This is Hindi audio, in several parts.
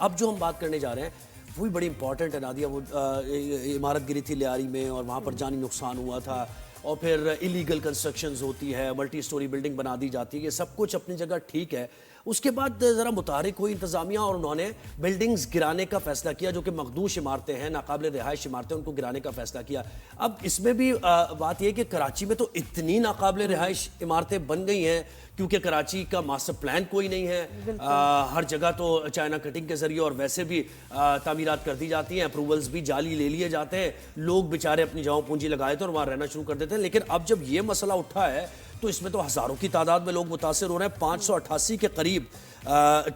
अब जो हम बात करने जा रहे हैं वो भी बड़ी इंपॉर्टेंट है नादिया। वो इमारत गिरी थी लियारी में और वहाँ पर जानी नुकसान हुआ था और फिर इलीगल कंस्ट्रक्शंस होती है, मल्टी स्टोरी बिल्डिंग बना दी जाती है, ये सब कुछ अपनी जगह ठीक है। उसके बाद ज़रा मुतारिक हुई इंतज़ामिया और उन्होंने बिल्डिंग्स गिराने का फैसला किया, जो कि मखदूश इमारतें हैं, नाकाबिल रिहाइश इमारतें, उनको गिराने का फैसला किया। अब इसमें भी बात यह कि कराची में तो इतनी नाकाबिल रिहाइश इमारतें बन गई हैं क्योंकि कराची का मास्टर प्लान कोई नहीं है। हर जगह तो चाइना कटिंग के जरिए और वैसे भी तामीरात कर दी जाती हैं, अप्रूवल्स भी जाली ले लिए जाते हैं, लोग बेचारे अपनी जगह पूंजी लगाए थे और वहाँ रहना शुरू कर देते हैं। लेकिन अब जब ये मसला उठा है तो इसमें तो हज़ारों की तादाद में लोग मुतासर हो रहे हैं। 588 के करीब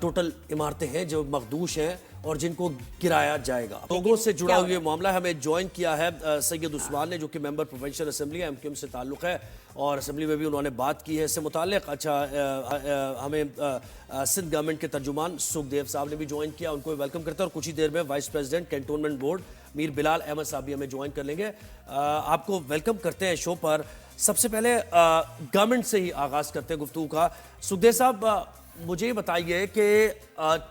टोटल इमारतें हैं जो मखदूश हैं और जिनको गिराया जाएगा। लोगों से जुड़ा हुआ ये मामला हमें ज्वाइन किया है सैयद उस्मान ने, जो कि मेंबर प्रोविंशियल असेंबली एमक्यूएम से ताल्लुक़ है और असेंबली में भी उन्होंने बात की है इससे मुताल्लिक़। अच्छा, हमें सिंध गवर्नमेंट के तर्जुमान सुखदेव साहब ने भी ज्वाइन किया, उनको वेलकम करते हैं। और कुछ ही देर में vice president cantonment board Mir Bilal Ahmad साहब भी हमें ज्वाइन कर लेंगे। आपको वेलकम करते हैं शो पर। सबसे पहले गवर्नमेंट से ही आगाज़ करते हैं गुफ्तगू का। सुखदेव साहब, मुझे ये बताइए कि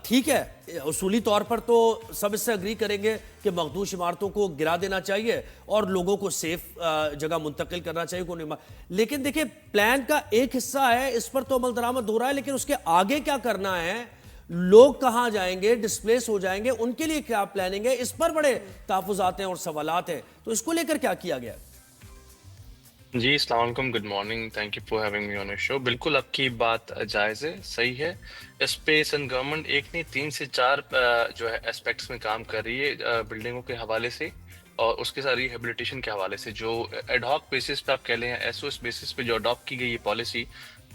ठीक है, उसूली तौर पर तो सब इससे अग्री करेंगे कि मखदूश इमारतों को गिरा देना चाहिए और लोगों को सेफ जगह मुंतकिल करना चाहिए, लेकिन देखिए प्लान का एक हिस्सा है, इस पर तो अमल दरामद हो रहा है, लेकिन उसके आगे क्या करना है, लोग कहाँ जाएंगे, डिस्प्लेस हो जाएंगे, उनके लिए क्या प्लानिंग है, इस पर बड़े तहफ़्फ़ुज़ात हैं और सवालात हैं। तो इसको लेकर क्या किया गया? जी, अस्सलाम वालेकुम, good morning, thank you for having me on your show. बिल्कुल आपकी बात जायज़ है, सही है। इस पे सिंध गवर्नमेंट एक नहीं 3 से 4 जो है एस्पेक्ट्स में काम कर रही है, बिल्डिंगों के हवाले से और उसके साथ रिहेबिलिटेशन के हवाले से। जो एडहॉक बेसिस पे आप कह लें, एसओएस बेसिस पे जो अडॉप्ट की गई ये पॉलिसी,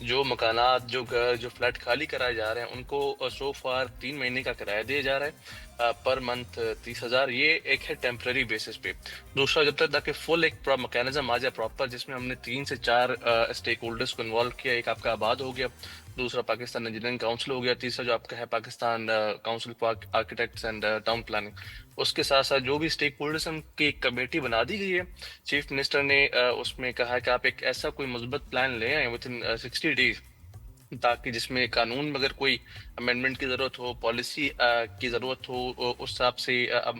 जो मकानात, जो घर, जो फ्लैट खाली कराए जा रहे हैं उनको सो फार 3 महीने का किराया दिया जा रहा है पर मंथ 30,000। ये एक है टेम्पररी बेसिस पे। दूसरा, जब तक ताकि फुल एक मैकेनिज्म आ जाए प्रॉपर, जिसमें हमने 3 से 4 स्टेक होल्डर्स को इन्वॉल्व किया। एक आपका आबाद हो गया, दूसरा पाकिस्तान इंजीनियरिंग काउंसिल हो गया, तीसरा जो आपका है Pakistan council for architects and town planning. उसके साथ साथ जो भी स्टेक होल्डर्स की एक कमेटी बना दी गई है। चीफ मिनिस्टर ने उसमें कहा कि आप एक ऐसा कोई मुस्बत प्लान ले आए विद इन 60 डेज, ताकि जिसमें कानून में अगर कोई अमेंडमेंट की ज़रूरत हो, पॉलिसी की ज़रूरत हो, उस हिसाब से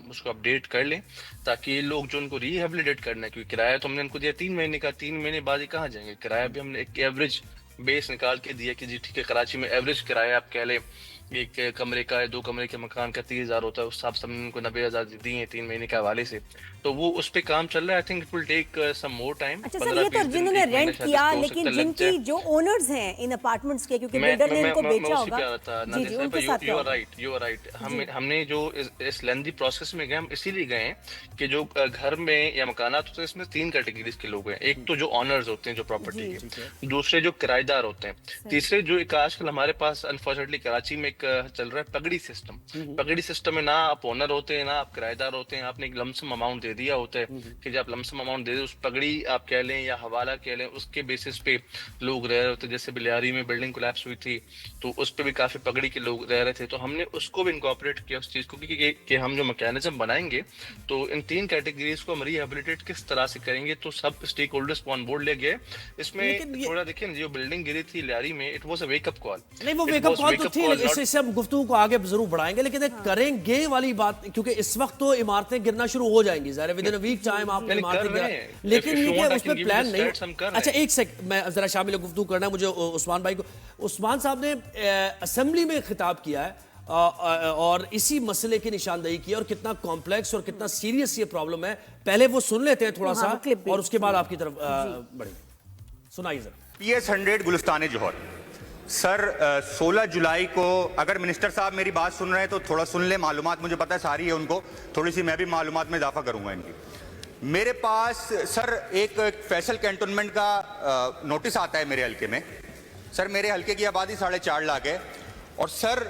उसको अपडेट कर लें, ताकि लोग जो उनको रिहेबिलिटेट करना है, क्योंकि किराया तो हमने उनको दिया 3 महीने का, 3 महीने बाद ही कहाँ जाएंगे। किराया भी हमने एक एवरेज बेस निकाल के दिया कि जी ठीक है, कराची में एवरेज किराया आप कह लें एक कमरे का, 2 कमरे के मकान का 30,000 होता है, उस हिसाब से हमने उनको 90,000 दिए हैं 3 महीने के हवाले से। तो वो उस पे काम चल रहा है। I think it will take some more time. अच्छा सर, ये तो जिन्होंने रेंट किया, लेकिन जिनकी जो ओनर्स हैं इन अपार्टमेंट्स के, क्योंकि बिल्डर ने इनको बेचा होगा। जी जी, उनके साथ यू आर राइट। हमने जो इस लेंथी प्रोसेस में गए, हम इसीलिए गए हैं कि जो घर में या मकानात होते हैं, इसमें 3 कैटेगरीज के लोग हैं। एक तो जो ऑनर्स होते हैं जो प्रॉपर्टी के, दूसरे जो किराएदार होते हैं, तीसरे जो एक आजकल हमारे पास अनफॉर्चुनेटली कराची में एक चल रहा है पगड़ी सिस्टम। पगड़ी सिस्टम में ना आप ओनर होते हैं ना आप किराएदार होते हैं, आपने एक लमसम अमाउंट दे दिया होता है कि जब आप लमसम अमाउंट दे दे, उस पगड़ी आप कह लें या हवाला कह लें, उसके बेसिस पे लोग रह रहे होते। जैसे बिलियारी में बिल्डिंग कोलैप्स हुई थी तो उस पे भी काफी पगड़ी के लोग रह रहे थे, तो हमने उसको भी इनकॉर्पोरेट किया उस चीज को कि हम जो मैकेनिज्म बनाएंगे तो इन 3 कैटेगरीज को हम रिहेबिलिटेट किस तरह से करेंगे। तो सब स्टेक होल्डर्स को ऑन बोर्ड ले गए। इसमें थोड़ा देखिए ना, जो बिल्डिंग गिरी थी लियारी में, it was a wake up call. नहीं, वो वेकअप कॉल तो थी, इससे हम गुफ्तगू को आगे जरूर बढ़ाएंगे, लेकिन करेंगे वाली बात, क्योंकि इस वक्त तो इमारतें गिरना शुरू हो जाएंगी, ज़ाहिर within a week time आप इमारतें गिरा, लेकिन ये कि उसमें प्लान नहीं। अच्छा, एक सेकंड, मैं जरा शामिल गुफ्तगू करना है मुझे उस्मान भाई को। उस्मान साहब ने असेंबली में खिताब किया है और इसी मसले की निशानदेही की और कितना कॉम्प्लेक्स और कितना सीरियस ये प्रॉब्लम है। पहले वो सुन लेते हैं थोड़ा सा और उसके बाद आपकी तरफ बढ़ेंगे। सुनाइए सर। PS 100 गुलिस्तान जौहर। सर 16 जुलाई को, अगर मिनिस्टर साहब मेरी बात सुन रहे हैं तो थोड़ा सुन ले, मालूमात मुझे पता है सारी है उनको, थोड़ी सी मैं भी मालूमात में इजाफा करूंगा इनकी। मेरे पास सर एक फैसल कैंटोनमेंट का नोटिस आता है मेरे हल्के में। सर मेरे हल्के की आबादी 4.5 लाख है और सर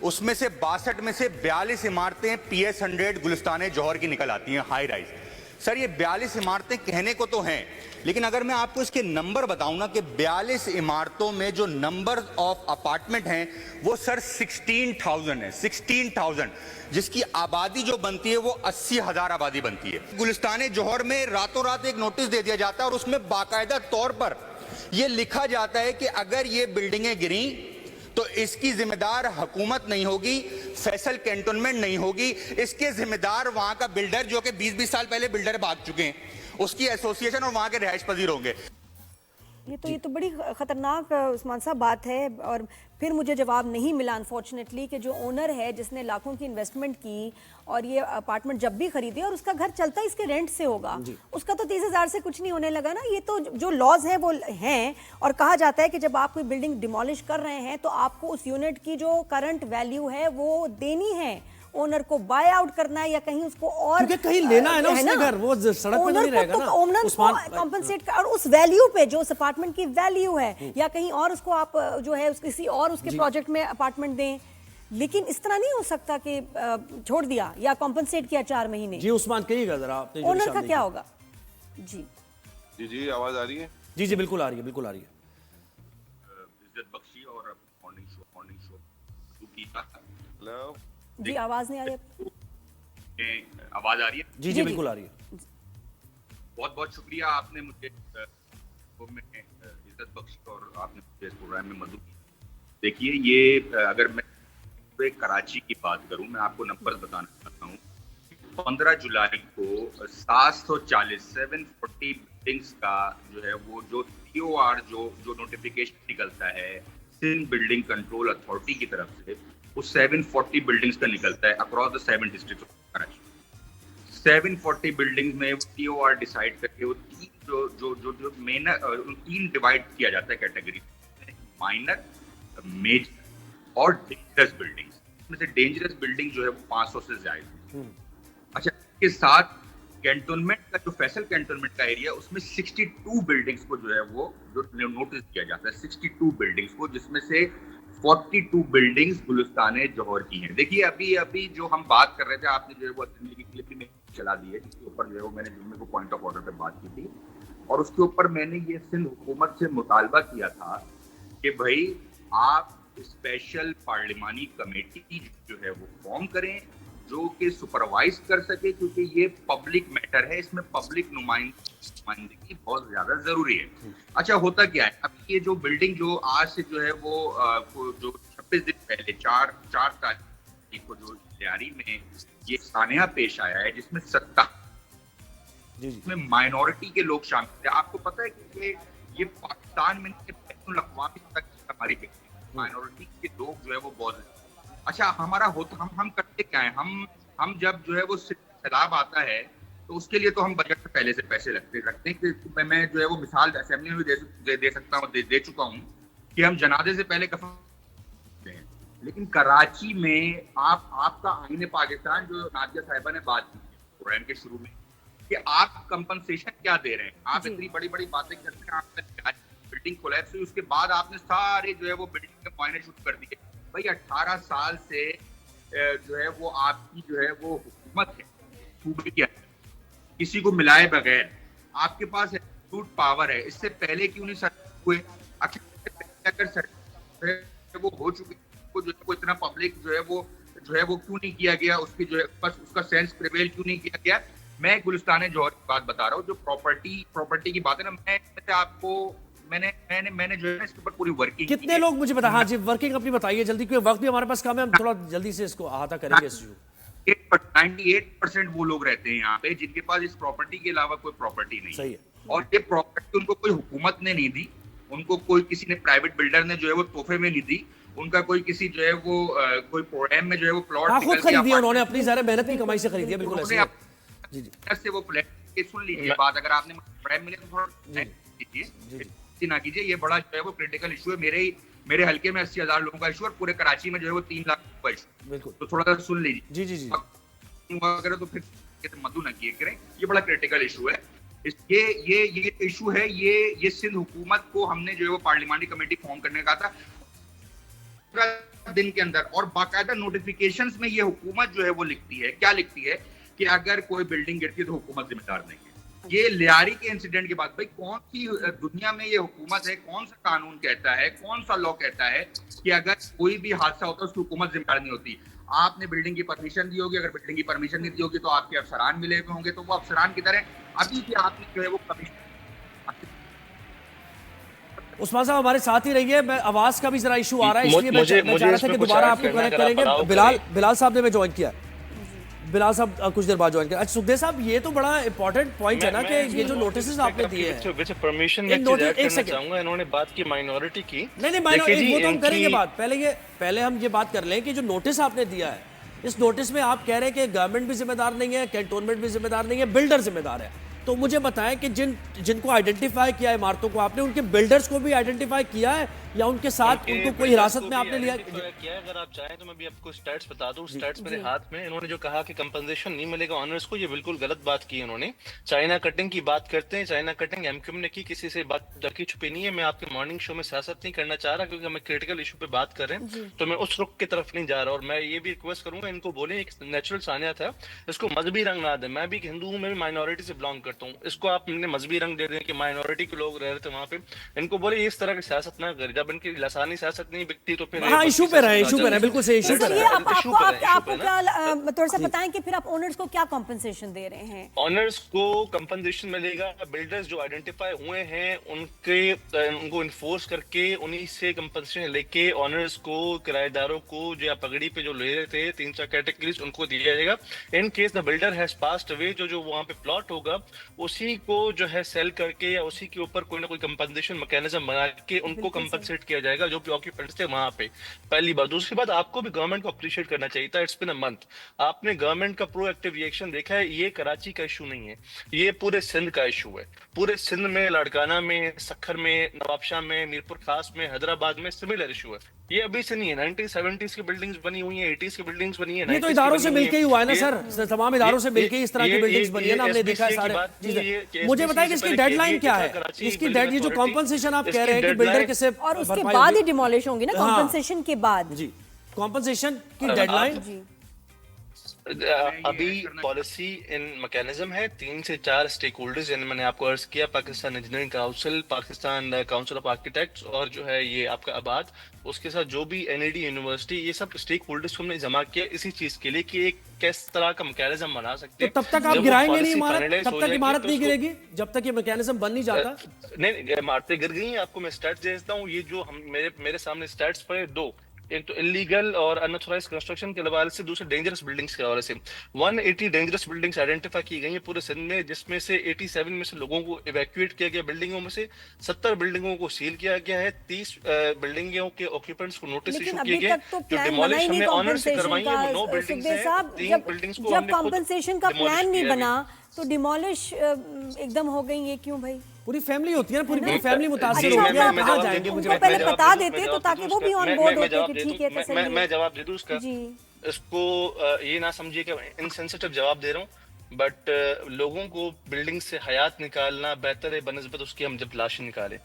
उसमें से 62 में से 42 इमारतें PS 100 गुलिस्तान जौहर की निकल आती हैं, हाई राइज। सर ये 42 इमारतें कहने को तो हैं, लेकिन अगर मैं आपको इसके नंबर बताऊं ना कि 42 इमारतों में जो नंबर ऑफ अपार्टमेंट हैं वो सर 16,000 है, 16,000, जिसकी आबादी जो बनती है वो 80,000 आबादी बनती है। गुलिस्तान जौहर में रातों रात एक नोटिस दे दिया जाता है और उसमें बाकायदा तौर पर यह लिखा जाता है कि अगर ये बिल्डिंगें गिरी तो इसकी जिम्मेदार हुकूमत नहीं होगी, फैसल कैंटोनमेंट नहीं होगी, इसके जिम्मेदार वहां का बिल्डर जो कि 20-20 साल पहले बिल्डर भाग चुके हैं, उसकी एसोसिएशन और वहां के रिहाइश पजीर होंगे। ये तो बड़ी खतरनाक उस्मान साहब बात है। और फिर मुझे जवाब नहीं मिला अनफॉर्चुनेटली कि जो ओनर है जिसने लाखों की इन्वेस्टमेंट की और ये अपार्टमेंट जब भी खरीदे और उसका घर चलता है इसके रेंट से होगा, उसका तो 30,000 से कुछ नहीं होने लगा ना। ये तो जो लॉज है वो हैं, और कहा जाता है कि जब आप कोई बिल्डिंग डिमोलिश कर रहे हैं तो आपको उस यूनिट की जो करंट वैल्यू है वो देनी है, ओनर को बाय आउट करना है या कहीं उसको और क्योंकि कहीं लेना है ना उसने घर, वो सड़क पे नहीं रहेगा ना। ओनर को कॉम्पनसेट और उस वैल्यू पे जो उस अपार्टमेंट की वैल्यू है, या कहीं और उसको आप जो है किसी और उसके प्रोजेक्ट में अपार्टमेंट दें। लेकिन इस तरह नहीं हो सकता कि छोड़ दिया या कॉम्पनसेट किया 4 महीने। जी उस्मान कहिएगा जरा, आपने ओनर का क्या होगा? जी जी जी, आवाज आ रही है? जी जी बिल्कुल आ रही है, बिल्कुल आ रही है। इज्जत बख्शी और मॉर्निंग शो हेलो जी, आवाज नहीं आ रही? आवाज आ रही है? जी जी बिल्कुल आ रही है। बहुत बहुत शुक्रिया, आपने मुझे इज्जत बख्शी और आपने मुझे इस प्रोग्राम में मदद की। देखिए, ये अगर मैं कराची की बात करूं, मैं आपको नंबर बताना चाहता हूं। 15 जुलाई को 740 बिल्डिंग्स का जो है वो जो COR जो नोटिफिकेशन निकलता है सिंध बिल्डिंग कंट्रोल अथॉरिटी की तरफ से, वो 740 बिल्डिंग्स का निकलता है across the 7 districts of Karachi. 740 buildings में COR डिसाइड करके वो जो मेन 3 डिवाइड किया जाता है कैटेगरी, माइनर, मेजर और डेंजरस बिल्डिंग्स। इसमें से डेंजरस बिल्डिंग जो है वो 500 से ज्यादा। अच्छा, इसके साथ कैंटोनमेंट का जो फैसल कैंटोनमेंट का एरिया, उसमें 62 बिल्डिंग्स को जो है वो जो नोटिस किया जाता है, 62 बिल्डिंग्स को, जिसमें से 42 बिल्डिंग्स गुलिस्तान जौहर की हैं। देखिए, अभी जो हम बात कर रहे थे, आपने जो है वो असेंबली की क्लिप में चला दी है, जिसके ऊपर जो है वो मैंने जुम्मे को पॉइंट ऑफ ऑर्डर पे बात की थी, और उसके ऊपर मैंने ये सिंध हुकूमत से मुतालबा किया था कि भाई आप स्पेशल पार्लिमानी कमेटी जो है वो फॉर्म करें जो कि सुपरवाइज कर सके, क्योंकि ये पब्लिक मैटर है, इसमें पब्लिक नुमाइंदगी बहुत ज्यादा जरूरी है। अच्छा, होता क्या है, अब ये जो बिल्डिंग जो आज से जो है वो जो 26 दिन पहले 4 तारीख को जो लियारी में ये सानिया पेश आया है, जिसमें 70 इसमें माइनॉरिटी के लोग शामिल थे। आपको पता है कि ये पाकिस्तान में हमारी माइनॉरिटी के लोग जो है वो बहुत। अच्छा, हमारा होता हम करते क्या है, हम जब जो है वो सैलाब आता है तो उसके लिए तो हम बजट से पहले से पैसे रखते हैं कि मैं जो है वो मिसाल असेंबली में भी दे सकता हूँ, दे चुका हूँ कि हम जनाजे से पहले कफन हैं। लेकिन कराची में आपका आईने पाकिस्तान जो नादिया साहिबा ने बात की प्रोग्राम के शुरू में कि आप कंपनसेशन क्या दे रहे हैं, आप इतनी बड़ी बड़ी बातें करते हैं, आपका बिल्डिंग कोलैप्स हुई, उसके बाद आपने सारे जो है वो बिल्डिंग के मुआयने शुरू कर दिए। भाई 18 साल से जो है वो आपकी जो है वो हुकूमत है सूबे के अंदर, किसी को मिलाए बगैर आपके पास एब्सोल्यूट पावर है। इससे पहले क्यों नहीं सर हुए? अगर सर वो हो चुके जो है वो इतना पब्लिक जो है वो क्यों नहीं किया गया, उसकी जो है बस उसका सेंस प्रिवेल क्यों नहीं किया गया? मैं गुलिस्तान जौहर की बात बता रहा हूँ, जो प्रॉपर्टी की बात है ना, मैं आपको मैंने जो है ना इसके ऊपर पूरी वर्किंग कितने लोग मुझे बता, हाँ जी वर्किंग अपनी बताइए जल्दी, क्योंकि वक्त भी हमारे पास कम है, हम थोड़ा जल्दी से इसको अहाता करेंगे। 98% वो लोग रहते हैं यहाँ पे जिनके पास इस प्रॉपर्टी के अलावा कोई प्रॉपर्टी नहीं। सही है। और ये प्रॉपर्टी उनको कोई हुकूमत ने नहीं दी, उनको कोई किसी ने प्राइवेट बिल्डर ने जो है वो तोहफे में नहीं दी, उनका कोई किसी जो है वो कोई प्रोग्राम में जो है वो प्लॉट खुद खरीदिया उन्होंने, अपनी सारे मेहनत की कमाई से खरीदिया। बिल्कुल ऐसे जी से वो फ्लैट। सुन लीजिए बात, अगर आपने प्रोग्राम मिले तो थोड़ा कीजिए ना कीजिए, ये बड़ा जो है वो क्रिटिकल इशू है। मेरे हल्के में 80,000 लोगों का इशू है, पूरे कराची में जो है वो 3 लाख का इशू। बिल्कुल, तो थोड़ा सा सुन लीजिए। जी जी जी अगर तो फिर मधु ना किए करें, ये बड़ा क्रिटिकल इशू है। ये इशू है, ये सिंध हुकूमत को हमने जो है वो पार्लियामानी कमेटी फॉर्म करने का था दिन के अंदर, और बाकायदा नोटिफिकेशंस में ये हुकूमत जो है वो लिखती है, क्या लिखती है कि अगर कोई बिल्डिंग गिरती है तो हुकूमत जिम्मेदार नहीं है। ये लियारी के इंसिडेंट के बाद भाई कौन सी दुनिया में ये हुकूमत है, कौन सा कानून कहता है, कौन सा लॉ कहता है कि अगर कोई भी हादसा होता है उसकी हुकूमत जिम्मेदार नहीं होती? आपने बिल्डिंग की परमिशन दी होगी, अगर बिल्डिंग की परमिशन नहीं दी होगी तो आपके अफसरान मिले हुए होंगे, तो वो अफसरान की तरह अभी भी आपने जो है वो कमीशन उस्मान साहब हमारे साथ ही रहिए। मैं आवाज का भी जरा इशू आ रहा है, इसलिए मैं चाह रहा था इसमें कि कुछ दोबारा ऐड आपको करना कनेक्ट अगर आप करेंगे। allow बिलाल साहब ने मैं ज्वाइन किया, बिलाल साहब कुछ देर बाद ज्वाइन किया। अच्छा सुखदेव साहब, ये तो बड़ा इंपॉर्टेंट पॉइंट है ना कि ये जो नोटिस आपने दिए हैं, परमिशन एक में नोटिस- ऐड एक करना सेकंड। चाहूंगा। इन्होंने बात की माइनॉरिटी की। नहीं देखिए जी, वो तो हम इनकी- करेंगे बात। पहले हम ये बात कर लें कि जो नोटिस आपने दिया है, इस नोटिस में आप कह रहे हैं कि गवर्नमेंट भी जिम्मेदार नहीं है, कैंटोनमेंट भी जिम्मेदार नहीं है, बिल्डर जिम्मेदार है। तो मुझे बताएं कि जिनको आइडेंटिफाई किया है इमारतों को, आपने उनके बिल्डर्स को भी आइडेंटिफाई किया है या उनके साथ उनको कोई हिरासत में आपने लिया? किया है। अगर आप चाहें तो मैं भी आपको स्टैट्स बता दूं। स्टैट्स मेरे हाथ में। इन्होंने जो कहा कि कंपनसेशन नहीं मिलेगा ऑनर्स को, ये बिल्कुल गलत बात की इन्होंने। चाइना कटिंग की बात करते हैं, चाइना कटिंग एमक्यूएम ने की, किसी से बात ढकी छुपी नहीं है। मैं आपके मॉर्निंग शो में सियासत नहीं करना चाह रहा, क्योंकि हम क्रिटिकल इशू पे बात कर रहे हैं, तो मैं उस रुख की तरफ नहीं जा रहा। और मैं ये भी रिक्वेस्ट करूंगा, इनको बोले एक नेचुरल सानिया था, इसको मजहबी रंग ना दे। मैं भी हिंदू हूं, मैं भी माइनॉरिटी से बिलोंग करता हूँ, इसको आप मजहबी रंग दे दें कि माइनॉरिटी के लोग रह रहे थे वहां पे। इनको बोले इस तरह की सियासत ना करे। जब इनकी लसानी सियासत नहीं बिकती तो फिर हाँ, इशू पे रहे, बिल्कुल सही इशू पे सर, ये रहे। आपको क्या थोड़ा सा बताएं कि फिर आप ओनर्स को क्या कॉम्पनसेशन दे रहे हैं? ऑनर्स को कंपनसेशन मिलेगा। बिल्डर्स जो आइडेंटिफाई हुए हैं उनको इन्फोर्स करके उन्हीं से कंपनसेशन लेके ऑनर्स को, किराएदारों को जो या पगड़ी पे जो ले रहे थे 3-4 कैटेगरीज, उनको दिया जाएगा। In case the builder has passed away, जो वहां पे प्लॉट होगा उसी को जो है सेल करके या उसी के ऊपर कोई ना कोई कंपनसेशन मैकेनिज्म बना के उनको कंपनसेट किया जाएगा, जो भी ऑक्यूपेंट्स थे वहां पे। पहली बात। दूसरी बात, आपको भी गवर्नमेंट को अप्रिशिएट करना चाहिए था। इट्स बिन अ मंथ, आपने गवर्नमेंट का प्रोएक्टिव रिएक्शन देखा है। ये कराची का इशू नहीं है, ये पूरे सिंध का इशू है। पूरे सिंध में, लाड़काना में, सखर में, नवाबशाह में, मीरपुर खास में, हैदराबाद में सिमिलर इशू है। ये अभी से नहीं है, 1970s की बिल्डिंग्स बनी हुई है, 80s की बिल्डिंग्स बनी है। ये तो इदारों से मिलके ही हुआ है ना सर, तमाम इदारों से मिलके इस तरह की बिल्डिंग्स बनी है ना, हमने देखा है सारे चीजें। मुझे बताएं कि इसकी डेडलाइन क्या है, इसकी डेड, ये जो कॉम्पनसेशन आप कह रहे हैं कि बिल्डर के से और उसके बाद ही डिमोलिश होंगी ना, कॉम्पनसेशन के बाद? जी, कॉम्पनसेशन की डेडलाइन अभी पॉलिसी इन मैकेनिज्म है। 3 से 4 स्टेक होल्डर्स, यानी मैंने आपको अर्ज किया, Pakistan engineering council, Pakistan council of architects और जो है ये आपका आबाद, उसके साथ जो भी एनईडी यूनिवर्सिटी, ये सब स्टेक होल्डर्स को हमने जमा किया इसी चीज के लिए कि एक किस तरह का मैकेनिज्म बना सकते हैं। तो तब तक आप गिराएंगे नहीं इमारत, तब तक इमारत नहीं गिरेगी जब तक ये मैकेनिज्म बन नहीं जाता? नहीं, इमारतें गिर गई हैं। आपको मैं स्टैट्स दे देता हूँ। ये जो हम मेरे सामने स्टैट्स पड़े, 2, एक तो इलीगल और अनऑथराइज्ड कंस्ट्रक्शन के हवाले से, दूसरे डेंजरस बिल्डिंग्स के हवाले से 180 डेंजरस बिल्डिंग्स आइडेंटिफाई की गई है पूरे सिंध में, जिसमें से 87 में से लोगों को इवैक्यूएट किया गया बिल्डिंगों में से, 70 बिल्डिंगों को सील किया गया है, 30 बिल्डिंगों के ऑक्यूपेंट्स को नोटिस इशू किए गए। जो डिमोलिश हमने ऑनर से करवाई है, वो 9 बिल्डिंग्स हैं, 3 बिल्डिंग्स को हमने खुद कॉम्पनसेशन का प्लान नहीं बना तो डिमोलिश एकदम हो गई। ये क्यों भाई? पूरी फैमिली होती है ना, पूरी फैमिली मुतासिर अच्छा, होती है, मैं कहाँ जाएंगे? मुझे पहले बता देते तो ताकि वो भी ऑन बोर्ड होते कि ठीक है, तसल्ली है। मैं जवाब दे दूं उसका। जी, इसको ये ना समझिए कि इनसेंसिटिव जवाब दे रहा हूँ, बट लोगों को बिल्डिंग से हयात निकालना बेहतर है बनस्बत उसकी हम जब लाश निकाले।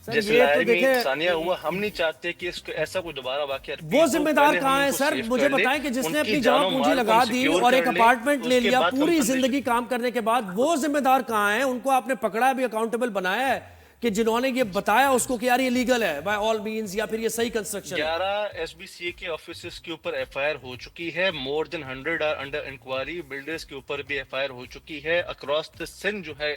जैसे ये तो देखे, सानिया हुआ, हम नहीं चाहते कि इसको ऐसा कोई दोबारा वाकया। वो जिम्मेदार कहाँ है सर? मुझे बताएं कि जिसने अपनी जगह पूंजी लगा दी और एक अपार्टमेंट ले लिया, पूरी जिंदगी काम करने के बाद, वो जिम्मेदार कहाँ है? उनको आपने पकड़ा भी, अकाउंटेबल बनाया है कि जिन्होंने ये बताया उसको कि यार ये लीगल है बाय ऑल मींस, या फिर ये सही कंस्ट्रक्शन है? 11 एसबीसीए के ऑफिसर्स के ऊपर एफआईआर हो चुकी है। More than 100 are under inquiry. Builders के ऊपर भी एफआईआर हो चुकी है। अक्रॉस द सिंध जो है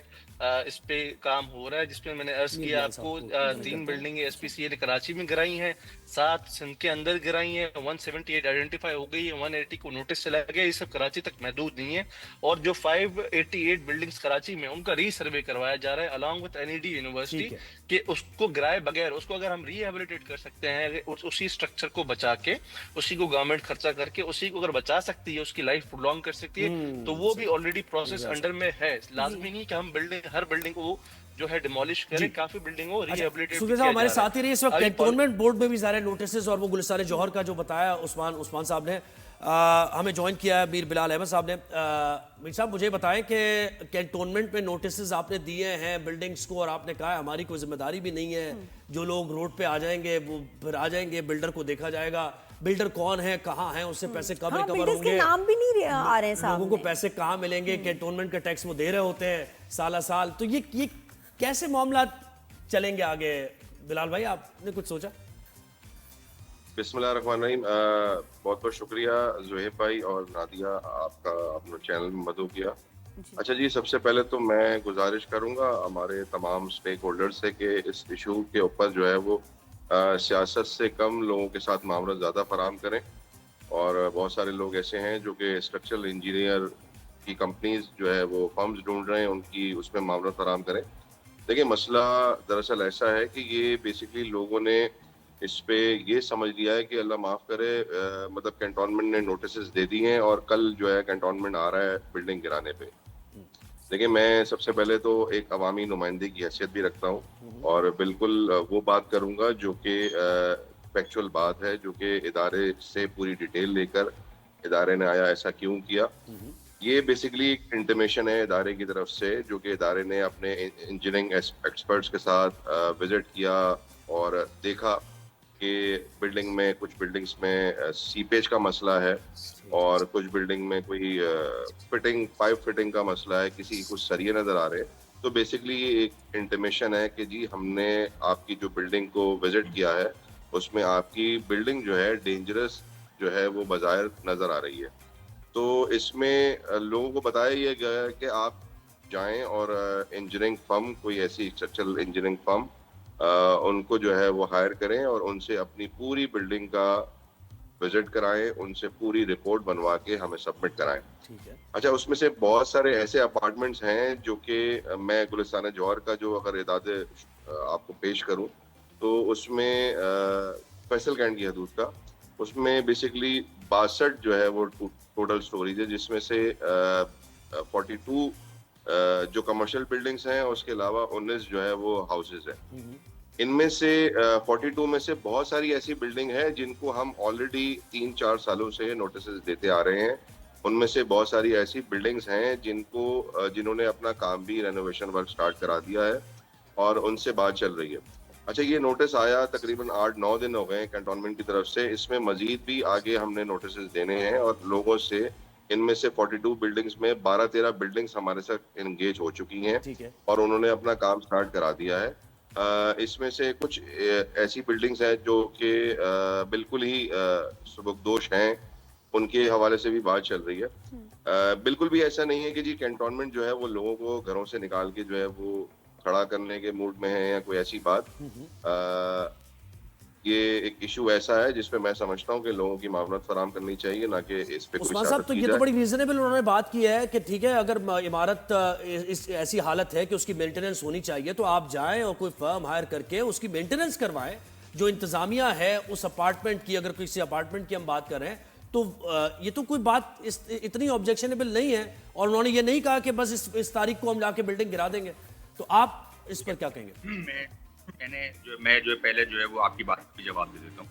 इस पे काम हो रहा है, जिसमें मैंने अर्ज किया आपको 3 बिल्डिंगें एसपीसीए ने कराची में गिराई हैं, 7 सिंध के अंदर गिराई हैं, 178 आइडेंटिफाई हो गई है, 180 को नोटिस चला गया। ये सब कराची तक महदूद नहीं है। और जो 588 बिल्डिंग्स कराची में, उनका रीसर्वे करवाया जा रहा है अलॉन्ग विद एनईडी यूनिवर्सिटी, कि उसको गिराए बगैर उसको अगर हम रिहेबिलिटेट कर सकते हैं, उसी स्ट्रक्चर को बचा के, उसी को गवर्नमेंट खर्चा करके उसी को अगर बचा सकती है, उसकी लाइफ प्रोलॉन्ग कर सकती है, तो वो भी ऑलरेडी प्रोसेस अंडर में है। लाजमी नहीं कि हम हर बिल्डिंग को जो है डिमोलिश करें, काफी बिल्डिंगों को रिहेबिलिटेट सुखदेव साहब हमारे साथ ही रही इस वक्त। कैंटोनमेंट बोर्ड में भी सारे नोटिस, और वो गुलिस्तान जौहर का जो बताया उस्मान साहब ने हमें ज्वाइन किया है, मीर बिलाल अहमद साहब ने। मीर साहब मुझे बताएं कि कैंटोनमेंट में नोटिस आपने दिए हैं बिल्डिंग्स को, और आपने कहा हमारी कोई जिम्मेदारी भी नहीं है, जो लोग रोड पे आ जाएंगे वो फिर आ जाएंगे, बिल्डर को देखा जाएगा, बिल्डर कौन है, कहाँ है, उससे पैसे कब रिकवर होंगे, नाम भी नहीं आ रहे हैं, लोगों को पैसे कहाँ मिलेंगे, कैंटोनमेंट का टैक्स वो दे रहे होते हैं साल साल। तो ये कैसे मामला चलेंगे आगे? बिलाल भाई आपने कुछ सोचा? बिस्मिल्लाहिर्रहमानिर्रहीम। बहुत बहुत शुक्रिया जोहेब भाई और नादिया, आपका अपने चैनल में मदद किया। अच्छा जी, सबसे पहले तो मैं गुजारिश करूंगा हमारे तमाम स्टेक होल्डर्स से कि इस इशू के ऊपर जो है वो सियासत से कम लोगों के साथ मामला ज़्यादा फराहम करें। और बहुत सारे लोग ऐसे हैं जो कि स्ट्रक्चरल इंजीनियर की कंपनीज जो है वो फर्म्स ढूंढ रहे हैं, उनकी उसमें मामला फराहम करें। देखिए, मसला दरअसल ऐसा है कि ये बेसिकली लोगों ने इस पे ये समझ लिया है कि अल्लाह माफ़ करे, मतलब कैंटोनमेंट ने नोटिस दे दी हैं और कल जो है कैंटोनमेंट आ रहा है बिल्डिंग गिराने पे। देखिए, मैं सबसे पहले तो एक अवामी नुमाइंदे की हैसियत भी रखता हूँ और बिल्कुल वो बात करूँगा जो कि फैक्चुअल बात है, जो कि इदारे से पूरी डिटेल लेकर इदारे ने आया ऐसा क्यों किया। ये बेसिकली एक इंटीमेशन है इदारे की तरफ से, जो कि इदारे ने अपने इंजीनियरिंग एक्सपर्ट्स के साथ विजिट किया और देखा कि बिल्डिंग में, कुछ बिल्डिंग्स में सीपेज का मसला है और कुछ बिल्डिंग में कोई पाइप फिटिंग का मसला है, किसी की कुछ सरिये नजर आ रहे हैं। तो बेसिकली ये एक इंटीमेशन है कि जी हमने आपकी जो बिल्डिंग को विजिट किया है उसमें आपकी बिल्डिंग जो है डेंजरस जो है वो बाज़ाहिर नजर आ रही है। तो इसमें लोगों को बताया यह गया है कि आप जाएं और इंजीनियरिंग फर्म, कोई ऐसी स्ट्रक्चरल इंजीनियरिंग फर्म उनको जो है वो हायर करें और उनसे अपनी पूरी बिल्डिंग का विजिट कराएं, उनसे पूरी रिपोर्ट बनवा के हमें सबमिट कराएं। ठीक है। अच्छा, उसमें से बहुत सारे ऐसे अपार्टमेंट्स हैं जो कि मैं गुलिस्तान जौहर का जो अगर इदादे आपको पेश करूं तो उसमें फैसल कैंट की हदूद का, उसमें बेसिकली 62 जो है वो टोटल स्टोरीज है, जिसमें से 42 जो कमर्शियल बिल्डिंग्स हैं, उसके अलावा 19 जो है वो हाउसेज हैं। इनमें से 42 में से बहुत सारी ऐसी बिल्डिंग है जिनको हम ऑलरेडी 3-4 सालों से नोटिस देते आ रहे हैं। उनमें से बहुत सारी ऐसी बिल्डिंग्स हैं जिन्होंने अपना काम भी रेनोवेशन वर्क स्टार्ट करा दिया है और उनसे बात चल रही है। अच्छा, ये नोटिस आया तकरीबन 8-9 दिन हो गए कैंटोनमेंट की तरफ से। इसमें मजीद भी आगे हमने नोटिस देने हैं और लोगों से, इनमें से 42 बिल्डिंग्स में 12-13 बिल्डिंग्स हमारे साथ एंगेज हो चुकी हैं ठीक है। और उन्होंने अपना काम स्टार्ट करा दिया है। इसमें से कुछ ऐसी बिल्डिंग्स हैं जो कि बिल्कुल ही सबकदोश हैं, उनके हवाले से भी बात चल रही है। बिल्कुल भी ऐसा नहीं है कि जी कैंटोनमेंट जो है वो लोगों को घरों से निकाल के जो है वो खड़ा करने के मूड में है या कोई ऐसी बात। ये एक इशू ऐसा है जिसपे मैं समझता हूँ कि लोगों की मावनत फराहम करनी चाहिए, ना कि इस पे कोई उस्मान साहब, सियासत तो की ये तो जाए। बड़ी रीजनेबल उन्होंने बात की है कि ठीक है, अगर इमारत इस ऐसी हालत है कि उसकी मेंटेनेंस होनी चाहिए तो आप जाएं और कोई फर्म हायर करके उसकी मेंटेनेंस करवाएं। जो इंतजामिया है उस अपार्टमेंट की, अगर किसी अपार्टमेंट की हम बात कर रहे हैं तो ये तो कोई बात इतनी ऑब्जेक्शनेबल नहीं है। और उन्होंने ये नहीं कहा कि बस इस तारीख को हम जाके बिल्डिंग गिरा देंगे। तो आप इस पर क्या कहेंगे? मैं जो पहले जो है वो आपकी बात पे जवाब दे देता हूँ।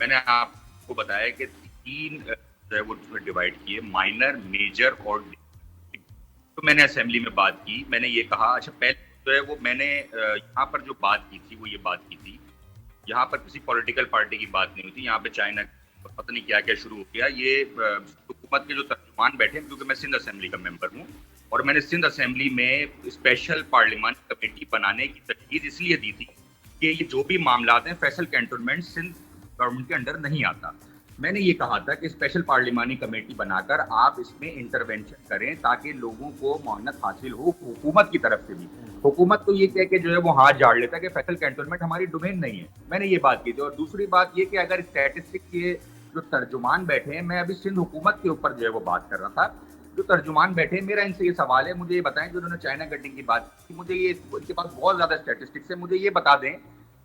मैंने आपको बताया कि 3 जो है वो डिवाइड किए, माइनर, मेजर और तो मैंने असेंबली में बात की। मैंने ये कहा, अच्छा पहले जो है वो मैंने यहाँ पर जो बात की थी वो ये बात की थी, यहाँ पर किसी पॉलिटिकल पार्टी की बात नहीं हुई थी। यहाँ पे चाइना पता नहीं क्या क्या शुरू हो गया। ये हुकूमत के जो तर्जुमान बैठे, क्योंकि मैं सिंध असेंबली का मेंबर हूँ और मैंने सिंध असेंबली में स्पेशल पार्लियामानी कमेटी बनाने की तजवीज़ इसलिए दी थी कि ये जो भी मामलात हैं, फैसल कैंटोनमेंट सिंध गवर्नमेंट के अंडर नहीं आता। मैंने ये कहा था कि स्पेशल पार्लियामानी कमेटी बनाकर आप इसमें इंटरवेंशन करें ताकि लोगों को मोहनत हासिल हो हुकूमत की तरफ से भी। हुकूमत को ये कह के जो है वो हाथ झाड़ लेता है कि फैसल कैंटोनमेंट हमारी डोमेन नहीं है। मैंने ये बात की थी। और दूसरी बात ये कि अगर स्टैटिस्टिक के जो तर्जुमान बैठे हैं, मैं अभी सिंध हुकूमत के ऊपर जो है वो बात कर रहा था, जो तर्जुमान बैठे, मेरा इनसे ये सवाल है, मुझे ये बताएं, जो उन्होंने चाइना कटिंग की बात की, मुझे ये, उनके पास बहुत ज्यादा स्टैटिस्टिक्स है, मुझे ये बता दें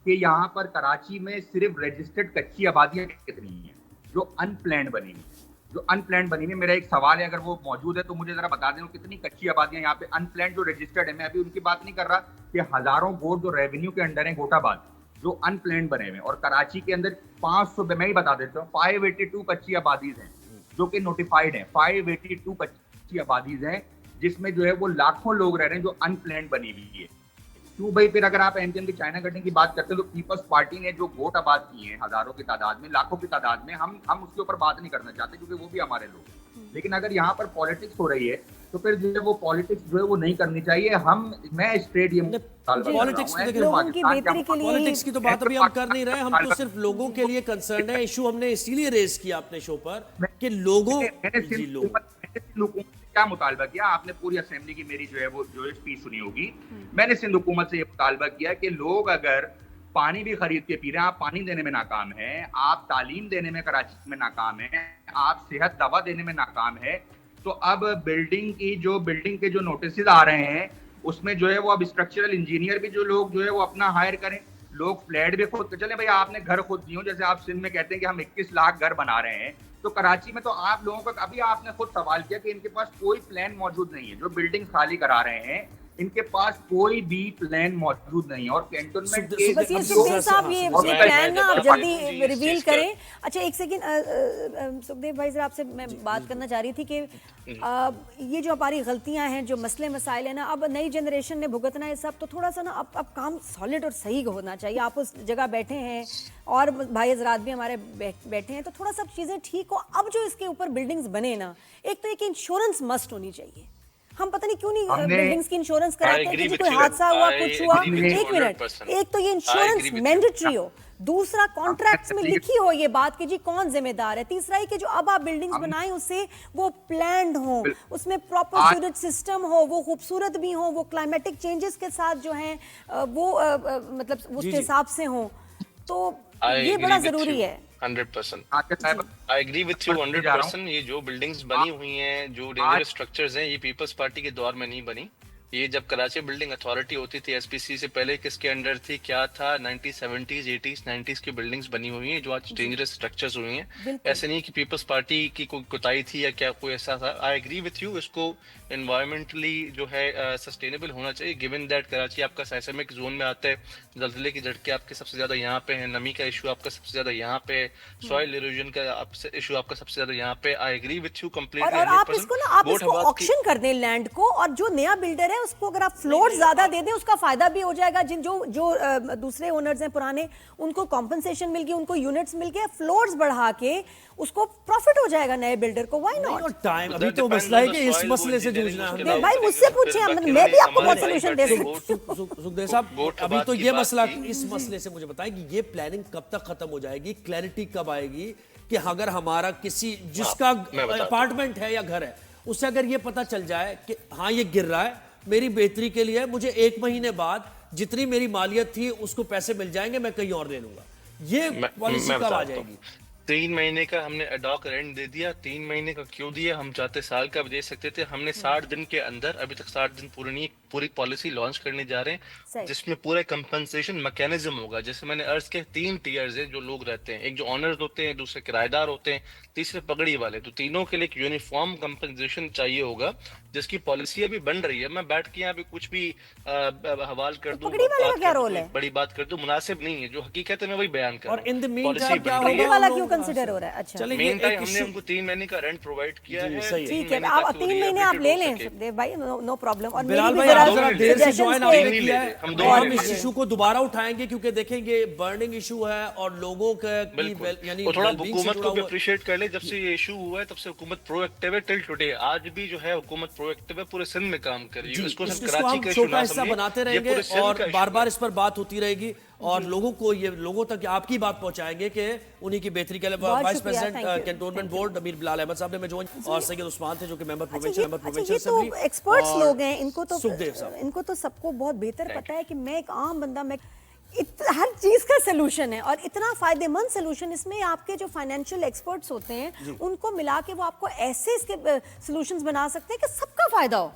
कि यहाँ पर कराची में सिर्फ रजिस्टर्ड कच्ची आबादियां कितनी हैं जो अनप्लैन्ड बनी हुई। जो अनप्लैन्ड बनी हुई, मेरा एक सवाल है, अगर वो मौजूद है तो मुझे जरा बता दें वो कितनी कच्ची आबादियां यहाँ पे अनप्लैन्ड जो रजिस्टर्ड है। मैं अभी उनकी बात नहीं कर रहा कि हजारों गोट जो रेवेन्यू के अंडर है, गोटाबाद, जो अनप्लैन्ड बने हुए, और कराची के अंदर 500, मैं ही बता देता हूँ, 582 कच्ची आबादीज हैं जो कि नोटिफाइड है। 582 कच्ची आबादीज हैं जिसमें जो है वो लाखों लोग रह रहे हैं जो अनप्लैन्ड बनी हुई है। क्यों भाई? फिर अगर आप एमकेएम की चाइना कटिंग की बात करते हैं तो पीपल्स पार्टी ने जो वोट आबाद किए हैं हजारों की तादाद में, लाखों की तादाद में, हम उसके ऊपर बात नहीं करना चाहते क्योंकि वो भी हमारे लोग हैं। लेकिन अगर यहाँ पर पॉलिटिक्स हो रही है तो फिर जो है वो पॉलिटिक्स जो है वो नहीं करनी चाहिए। मैं स्टेडियम पॉलिटिक्स की तो बात अभी हम कर नहीं रहे, हम तो सिर्फ लोगों के लिए कंसर्न है। इशू हमने इसीलिए रेज किया अपने शो पर कि लोगों क्या मुतालबा किया, आपने पूरी असेंबली की मेरी जो है वो जो स्पीच सुनी होगी, मैंने सिंध हुकूमत से ये मुतालबा किया कि लोग अगर पानी भी खरीद के पी रहे हैं, आप पानी देने में नाकाम है, आप तालीम देने में कराची में नाकाम है, आप सेहत दवा देने में नाकाम है, तो अब बिल्डिंग के जो नोटिस आ रहे हैं उसमें जो है वो अब स्ट्रक्चरल इंजीनियर भी जो लोग जो है वो अपना हायर करें, लोग फ्लैट भी खुद चले। भाई आपने घर खुद दिए हो, जैसे आप सिंध में कहते हैं कि हम 21 लाख घर बना रहे हैं, तो कराची में तो आप लोगों का अभी आपने खुद सवाल किया कि इनके पास कोई प्लान मौजूद नहीं है, जो बिल्डिंग खाली करा रहे हैं इनके पास कोई भी प्लान मौजूद नहीं है। और कैंटोनमेंट के बस ये सुखदेव साहब ये प्लान ना आप जल्दी रिवील करें। अच्छा एक सेकंड सुखदेव भाई, जरा आपसे मैं बात करना चाह रही थी कि ये जो हमारी गलतियां हैं, जो मसले मसाइल है ना, अब नई जनरेशन ने भुगतना है सब, तो थोड़ा सा ना अब काम सॉलिड और सही होना चाहिए। आप उस जगह बैठे हैं और भाई हजरात भी हमारे बैठे हैं, तो थोड़ा सा चीजें ठीक हो। अब जो इसके ऊपर बिल्डिंग्स बने ना, एक तो एक इंश्योरेंस मस्ट होनी चाहिए। हम पता नहीं क्यों नहीं बिल्डिंग्स की इंश्योरेंस कराते हैं कि कोई हादसा हुआ, कुछ हुआ। एक मिनट, एक तो ये इंश्योरेंस मैंडेटरी हो, दूसरा कॉन्ट्रैक्ट्स में लिखी हो ये बात कि जी कौन जिम्मेदार है, तीसरा ही कि जो अब आप बिल्डिंग्स बनाएं उससे वो प्लान्ड हो, उसमें प्रॉपर सीवेज सिस्टम हो, वो खूबसूरत भी हो, वो क्लाइमेटिक चेंजेस के साथ जो है वो मतलब उसके हिसाब से हो, तो ये बड़ा जरूरी है। 100%। I agree with you 100%। ये जो बिल्डिंग्स बनी हुई हैं, जो डेंजरस स्ट्रक्चर्स हैं, ये पीपल्स पार्टी के दौर में नहीं बनी। ये जब कराची बिल्डिंग अथॉरिटी होती थी, एसपीसी से पहले किसके अंडर थी, क्या था, 1970s 80s 90s की बिल्डिंग्स बनी हुई हैं जो आज डेंजरस स्ट्रक्चर्स हुई हैं। ऐसे नहीं कि पीपल्स पार्टी की कोई कुताही थी या क्या कोई ऐसा था। आई एग्री विथ यू, इसको एनवायरमेंटली जो है सस्टेनेबल होना चाहिए, गिवन दैट कराची आपका साइसेमिक जोन में आता है, जलजले की झटके आपके सबसे ज्यादा यहाँ पे है, नमी का इशू आपका सबसे ज्यादा यहाँ पे, सॉइल इरोजन का इशू आपका सबसे ज्यादा यहाँ पे। I agree with you completely. और आप इसको ना आप इसको ऑक्शन कर दें लैंड को, और जो नया बिल्डर है उसको अगर आप फ्लोर ज्यादा दे दें उसका फायदा भी हो जाएगा। जिन जो दूसरे ओनर्स हैं पुराने, उनको कॉम्पनसेशन मिल गई, उनको यूनिट्स मिल गए, फ्लोर्स बढ़ा के उसको प्रॉफिट हो जाएगा नए बिल्डर को। Why not? टाइम अभी तो मसला है कि इस मसले से जूझना है। भाई मुझसे पूछिए, मैं भी आपको बहुत सोल्यूशन दे सकती हूं। सुखदेव साहब, अभी तो ये मसला, इस मसले से मुझे बताएं कि ये प्लानिंग कब तक खत्म हो जाएगी, क्लैरिटी कब आएगी कि अगर हमारा किसी जिसका अपार्टमेंट है या घर है, उससे अगर ये पता चल जाए कि हाँ ये गिर रहा है, मेरी बेहतरी के लिए मुझे 1 महीने बाद जितनी मेरी मालियत थी उसको पैसे मिल जाएंगे, मैं कहीं और ले लूंगा, ये पॉलिसी कब आ जाएगी? 3 महीने का हमने एडॉक रेंट दे दिया। 3 महीने का क्यों दिया? हम चाहते साल का भी दे सकते थे। हमने 60 दिन के अंदर, अभी तक 60 दिन पूरे नहीं, पूरी पॉलिसी लॉन्च करने जा रहे हैं जिसमें पूरा कंपनसेशन मैकेनिज्म होगा। जैसे मैंने अर्ज के 3 टीयर्स हैं जो लोग रहते हैं, एक जो ऑनर्स होते हैं, दूसरे किराएदार होते हैं, तीसरे पगड़ी वाले। तो तीनों के लिए एक यूनिफॉर्म कंपनसेशन चाहिए होगा, जिसकी पॉलिसी अभी बन रही है। मैं बैठ के यहाँ पे कुछ भी हवाल कर दूं, पगड़ी वाले का क्या रोल है? बड़ी बात कर दूं, मुनासिब नहीं है। जो हकीकत है मैं वही बयान कर रहा हूं। और इन द मीन पॉलिसी क्या बन रही पगड़ी वाला क्यों कंसीडर हो रहा है? अच्छा, मेन टाइम हमने उनको 3 महीने का रेंट प्रोवाइड किया है। ठीक है, आप 3 महीने आप ले लें सुखदेव भाई, नो प्रॉब्लम। और बिलाल भाई, आप जरा देर से ज्वाइन आपने किया है, हम इस इशू को दोबारा उठाएंगे क्योंकि देखेंगे बर्निंग इशू है और लोगों का यानी थोड़ा हुकूमत को भी अप्रिशिएट कर ले। जब से ये इशू हुआ है तब से हुकूमत प्रोएक्टिव है टिल टुडे। आज भी जो है हुकूमत प्रोएक्टिव है, पूरे सिंध में काम कर रही है। इसको सिर्फ कराची का इशू ना समझिए, बनाते रहेंगे और बार-बार इस पर बात होती रहेगी और लोगों तक आपकी बात पहुंचाएंगे कि उन्हीं की बेहतरी के लिए। वाइस प्रेसिडेंट कैंटोनमेंट बोर्ड अमीर बिलाल अहमद साहब ने मैं ज्वाइन, और सैयद उस्मान थे जो कि मेंबर प्रोविंशियल असेंबली। एक्सपर्ट्स लोग हैं, इनको तो सबको बहुत बेहतर पता है कि मैं एक आम बंदा, मैं हर चीज का सलूशन है और इतना फायदेमंद सलूशन। इसमें आपके जो फाइनेंशियल एक्सपर्ट्स होते हैं उनको मिला के वो आपको ऐसे इसके सलूशंस बना सकते हैं कि सबका फायदा हो।